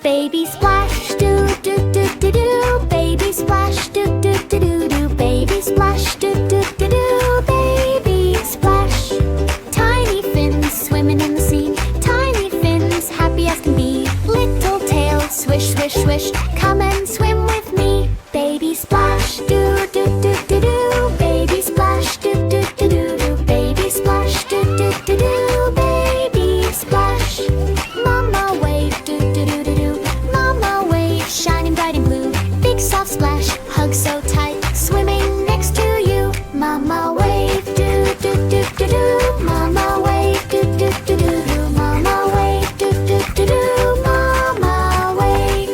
Baby splash, do do do do do. Baby splash, do do do do do. Baby splash, do do do do. Baby splash. Tiny fins swimming in the sea. Tiny fins happy as can be. Little tail swish swish swish. Come and swim with me. Baby splash, do do do do do. Baby splash, do do do do do. Baby splash, do do do do. Baby splash. Mama wave, do do do do do. Mama wave, shining bright and blue. Big soft splash, hug so tight, swimming next to you. Mama wave, do do do do do. Mama wave, do do do do do. Mama wave, do do do do. Mama wave.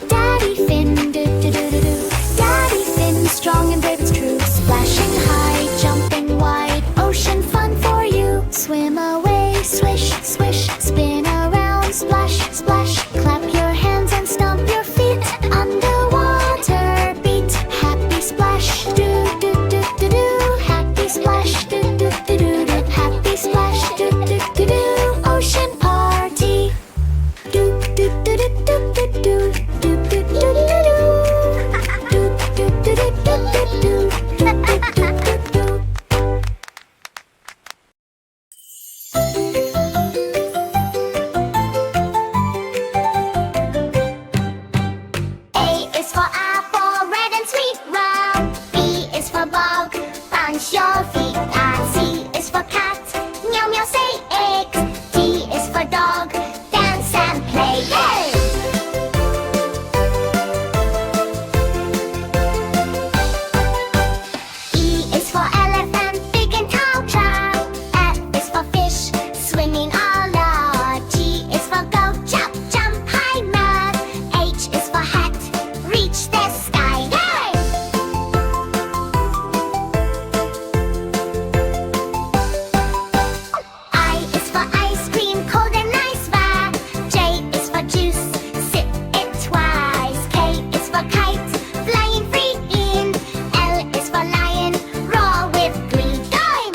Daddy fin, do do do do do. Daddy fin, strong and brave, it's true. Splashing high, jumping wide, ocean fun for you. Swim away, swish, swish, spin around, splash, splash. Clap your hands and stomp your feet. Underwater beat, happy splash, do do do do do. Happy splash, do do do do do. Happy splash, do do do do. Ocean party, do do do do do do do. Do do do do do. Do do do do do do do. Do do do do do. A is for apple, red and sweet, round. B is for bog, punch your feet. And C is for cat, meow meow say eggs. D is for dog, dance and play. Yay! E is for elephant, big and tall trout. F is for fish, swimming all out. G is for goat, jump, jump, high mud. H is for hat, reach the sky. Yay! I is for ice cream, cold and nice bar. J is for juice, sip it twice. K is for kite, flying free in. L is for lion, roar with glee. Going!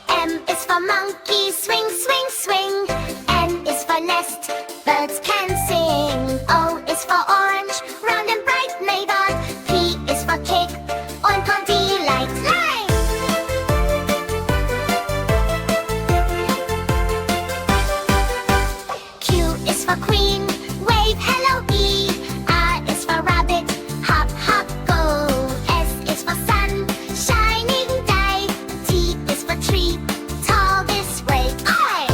M is for monkey, swing, swing, swing. N is for nest, birds can sing. O is for orange, round and bright, made on. P is for kick, on delight. Line! Q is for queen, wave hello E. R is for rabbit, hop hop go. S is for sun, shining day. T is for tree, tall this way. I.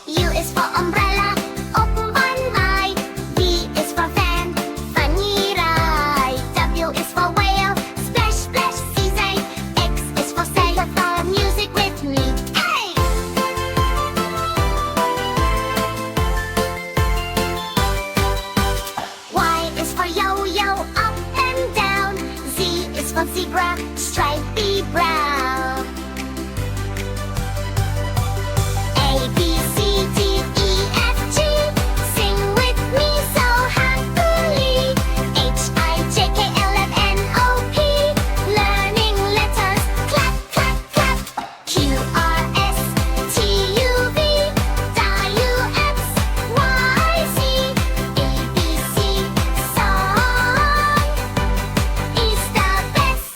U is for umbrella, open one eye. V is for van, funny ride. W is for whale, splash splash seaside. X is for sailor, music with me. Hey! Y is for yo-yo, up and down. Z is for zebra, stripy brown. A, B, C, D, E, F, G. Sing with me so happily. H, I, J, K, L, M, N, O, P. Learning letters, clap, clap, clap. Q, R, S, T, U, V. W, X, Y, Z. A, B, C. Song is the best.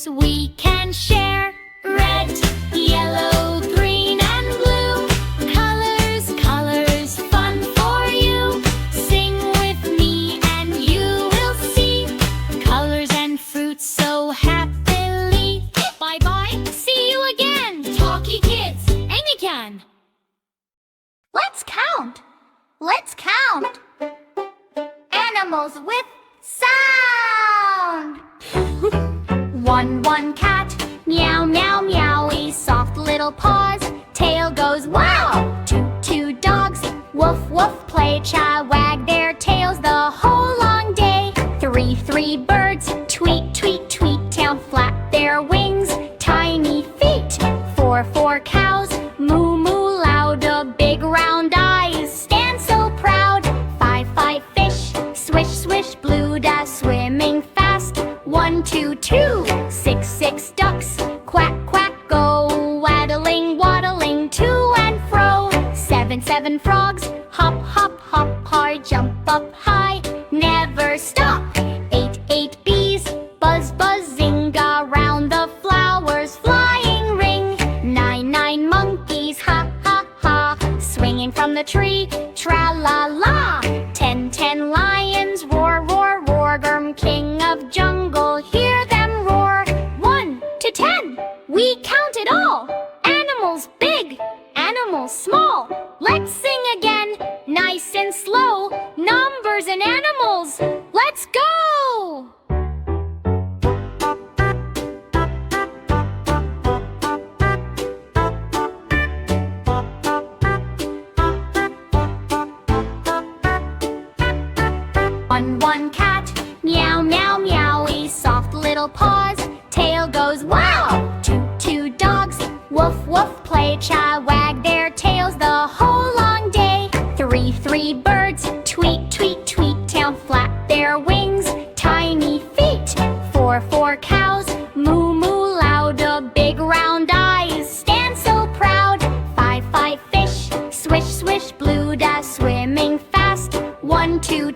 colors we can share. Red, yellow, green, and blue. Colors, colors, fun for you. Sing with me and you will see colors and fruits so happily. Bye-bye, see you again, Talky Kids. Engekan. Let's count. Let's count. Animals with sound. One cat, meow, meow, meowie, soft little paws, tail goes wow. Two dogs, woof, woof, play, cha, wag their tails the whole long day. Three birds, tweet, tweet, tweet, tail flap their wings, tiny feet. Four cows, moo, moo, loud, big round eyes, stand so proud. Five fish, swish, swish, blue da, swimming fast. One, two, six ducks, quack, quack, go, waddling, waddling, to and fro. Seven frogs, hop, hop, hop, hard, jump up high, never stop. Eight bees, buzz, buzzing, around the flowers, flying ring. Nine monkeys, ha, ha, ha, swinging from the tree, tra-la-la. Ten lions, roar, roar, roar, Gurm, king of jungle, hear them roar. 1 to 10, we count it all. Animals big, animals small. Let's sing again, nice and slow. Numbers and animals, let's go! One cat, meow, meow, meowie, soft little paws, tail goes wow. Two dogs, woof, woof, play, cha, wag their tails the whole long day. Three birds, tweet, tweet, tweet, tail flap their wings, tiny feet. Four cows, moo, moo, loud, big round eyes, stand so proud. Five fish, swish, swish, blue da, swimming fast. One, two,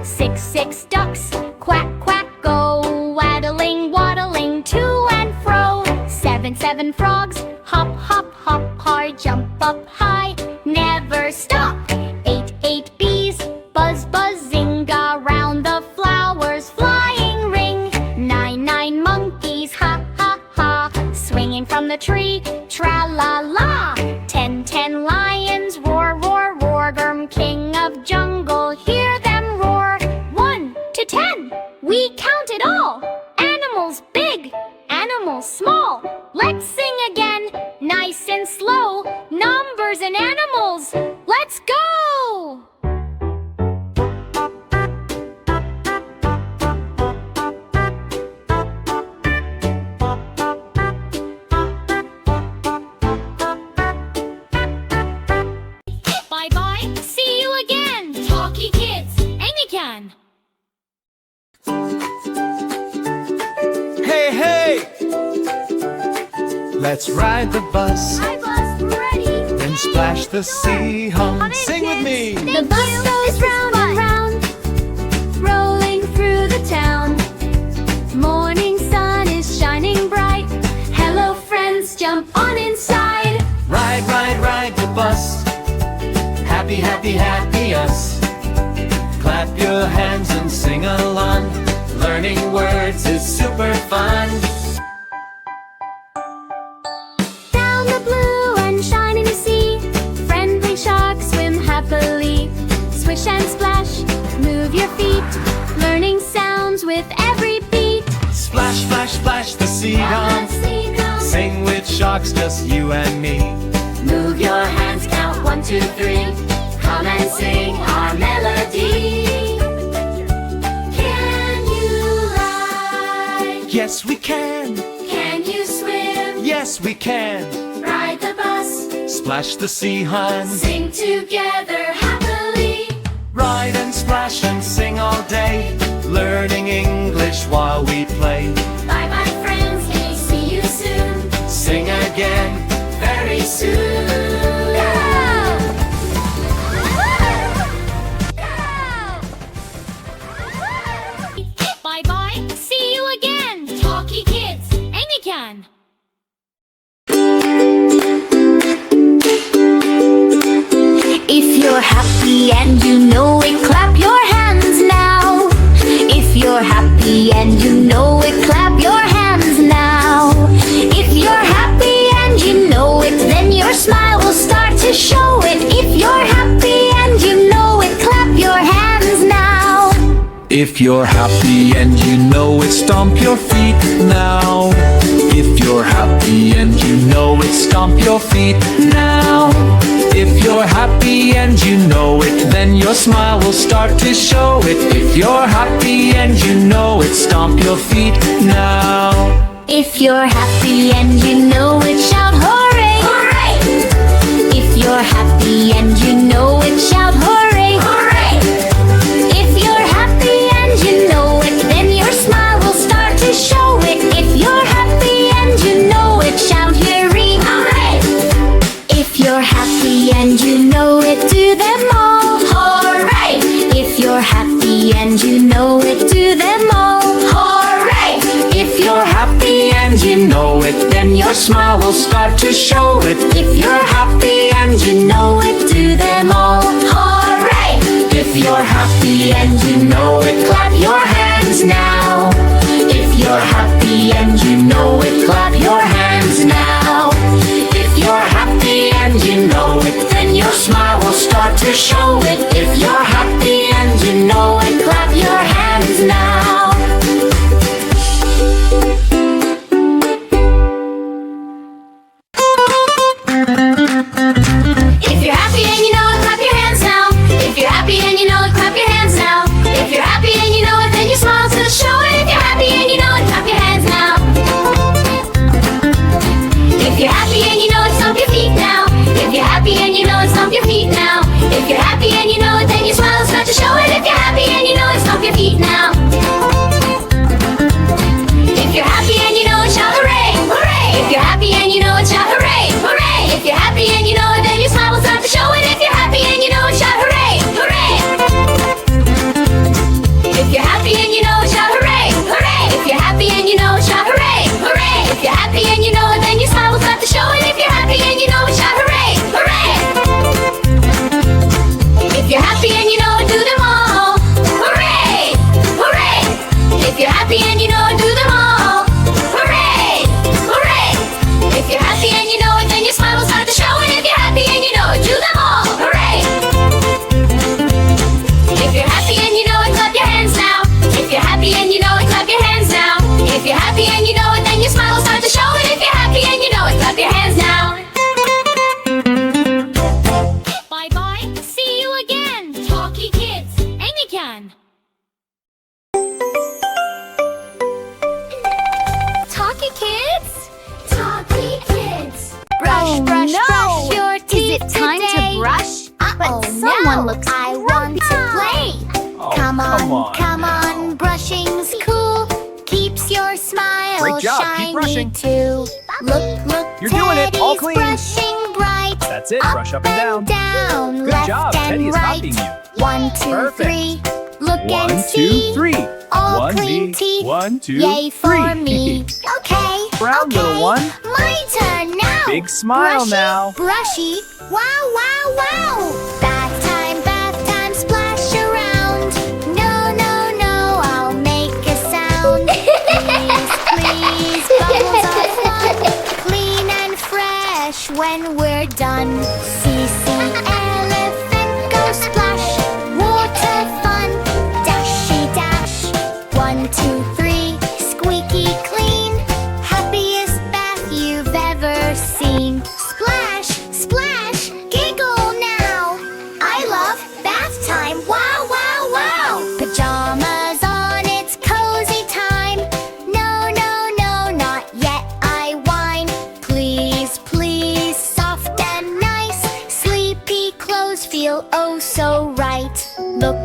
six ducks, quack, quack, go, waddling, waddling, to and fro. Seven frogs, hop, hop, hop, hard, jump up high, never stop. Eight bees, buzz, buzzing, around the flowers, flying ring. Nine monkeys, ha, ha, ha, swinging from the tree, tra-la-la. Ten lions, roar, roar, roar, Gurm, king of jungle, hear them roar. 1 to 10, we count it all. Animals big, animals small. Let's sing again, nice and slow. Numbers and animals, let's go! Bye-bye, see you again, Talky Kids. Engekan. Hey! Let's ride the bus, Hi, bus, ready. then splash the sea hum. Sing with me! The bus goes round and round, rolling through the town. Morning sun is shining bright. Hello friends, jump on inside. Ride the bus. Happy, happy, happy us. Clap your hands and sing along. Learning words is super fun. Down the blue and shining sea, friendly sharks swim happily. Swish and splash, move your feet, learning sounds with every beat. Splash, splash, splash the sea hum. Sing with sharks, just you and me. Move your hands, count 1, 2, 3. Come and sing our melody. Can you ride? Yes, we can. Can you swim? Yes, we can. Ride the bus. Splash the sea hum. Sing together happily. Ride and splash and sing all day. Learning English while we play. Bye bye friends, may see you soon. Sing again very soon. Bye bye, see you again, Talky Kids. can. If you're happy and you know it, clap your hands now. If you're happy and you know it, clap your hands now. If you're happy and you know it, then your smile will start to show it. If you're happy and you know it, clap your hands now. If you're happy and you know it, stomp your feet now. If you're happy and you know it, stomp your feet now. If you're happy and you know it, then your smile will start to show it. If you're happy and you know it, stomp your feet now. If you're happy and you know it, shout hooray! Hooray! If you're happy and you know it, shout hooray! Hooray! If you're happy and you know it, then your smile will start to show it. If you're happy and you know it, shout hooray! Hooray! If you're happy and you know it, do them all. Hooray! If you're happy and you know it, do them all. Hooray! If you're happy and you know it, then your smile will start to show it. If you're happy and you know it, do them all. Hooray! If you're happy and you know it, clap your hands now. If you're happy and you know it, clap your hands now. If you're happy and you know it, then your smile will start to show it. If you're happy and you know it, clap your hands now. If you're happy and you know it, clap your hands now. If you're happy and you know it, clap your hands now. If you're happy and you know it, then your smile to show it. If you're happy and you know it, clap your hands now. If you're happy and you know it, stomp your feet now. If you're happy and you know it, stomp your feet now. If you're happy and you know it, then your smile will start to show it. If you're happy and you know it, stomp your feet now. If you're happy and you know it, shout hooray! Hooray! If you're happy and you know it, shout hooray! Hooray! If you're happy and you know it, then your smile will start to show it. If you're happy and you know it, shout hooray! Hooray! If you're happy and you know it, shout hooray! Hooray! If you're happy and you know it, shout hooray! Hooray! If you're happy and you know it, then your smile will start to show it. If you're happy and you know it, shout hooray! Hooray! If you're happy and you know it, do them all. Hooray! Hooray! If you're happy and you know it, do them all. Hooray! Hooray! If you're happy and you know it, then your smile will start to show it. If you're happy and you know it, do them all. Hooray! If you're happy and you know it, clap your hands now. If you're happy and you know it, clap your hands now. If you're happy and you know it, then your smile will start to show it. If you're happy and you know it, clap your hands now. Bye-bye. See you again. Talky Kids. Anycan. Talky Kids. Talky Kids. Brush, brush, brush your teeth. Is it time today. to brush? But someone looks I want to play. Oh, come on, come on on. Brushing's cool. Keeps your smile Great job, keep shiny brushing. too. Look, You're doing it, all Teddy's clean. brushing bright. That's it, brush up and down. Down, Good left job, and Teddy is right. copying you. 1, 2, Perfect. 3. Look One, and two, see. three. All One, clean me. teeth. One, two, Yay for three. me. Okay. Brown, okay. little one. My turn now. Big smile Brushy, now. Brushy. Wow, wow, wow. Bath time, splash around. No, no, no, I'll make a sound. Please, bubbles are fun. Clean and fresh when we're done. See, elephant go splash. Water fun. Dashy dash. 1, 2, 3. Squeaky clean. Happiest bath you've ever seen. Splash, splash, giggle now. I love bath time. Wow, wow, wow. Pajamas on, it's cozy time. No, no, no, not yet. I whine. Please, please, soft and nice. Sleepy clothes feel oh so right. Look,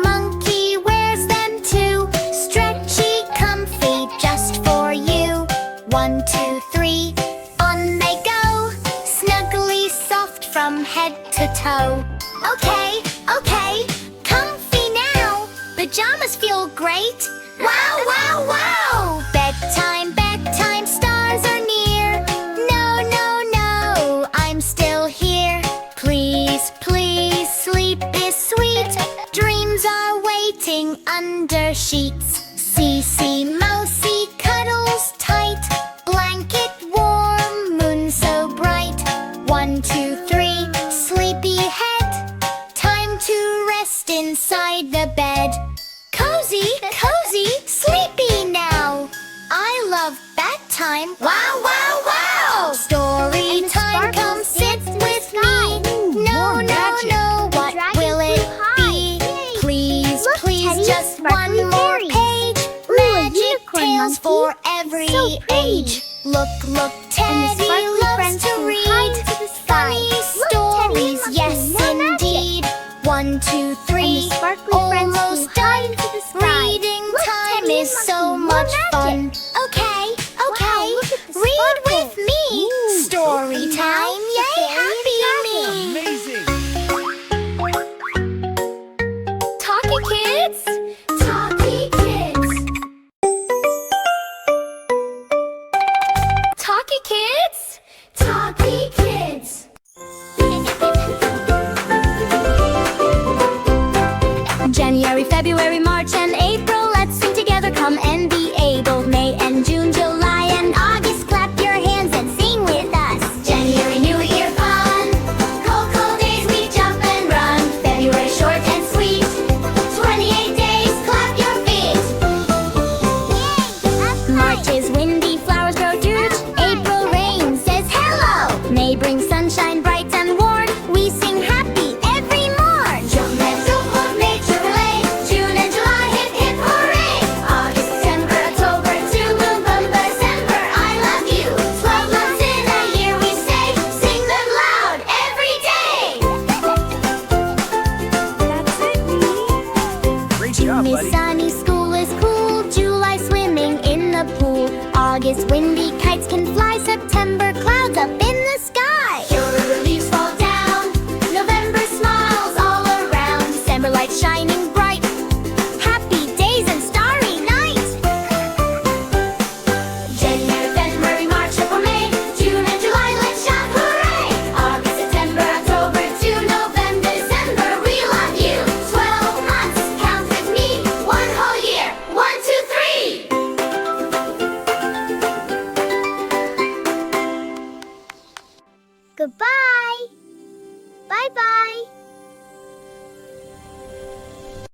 monkey wears them too. Stretchy, comfy, just for you. 1, 2, 3. On they go. Snuggly, soft from head to toe. Okay, okay, comfy now. Pajamas feel great. Wow, wow, wow. Bedtime, bedtime starts. every age. Look, Teddy loves to read funny stories, yes indeed. 1, 2, 3, almost done. Reading time is so much fun. Okay, read with me. Story time, yay, happy me. Amazing! Talky Kids, Talky Kids. Talky Kids, Talky Kids. January, February, March, and April. Let's sing together, come and be able. May and June, July, and August. Clap your hands and sing with us. January, New Year fun. Cold days we jump and run. February, short and sweet. 28 days, clap your feet. March is windy, flowers grow dirt. April, rain says hello. May brings sunshine, bright and warm. We sing happy every morn. June and July, nature relay. June and July, hip hip hooray. August, September, October, to November, December, I love you. 12 months in a year we say, sing them loud every day. That's it, me. Great job, June is buddy. sunny, school is cool. July, swimming in the pool. August, windy, kites can fly. September, clouds up in the sky. Sure, leaves fall down. November, smiles all around. December, lights shining bright. Happy days and starry night. January, February, March, April, May. June and July, let's shout hooray. August, September, October, to November, December, we love you. 12 months, count with me. 1 whole year. 1, 2, 3. Goodbye. Bye-bye.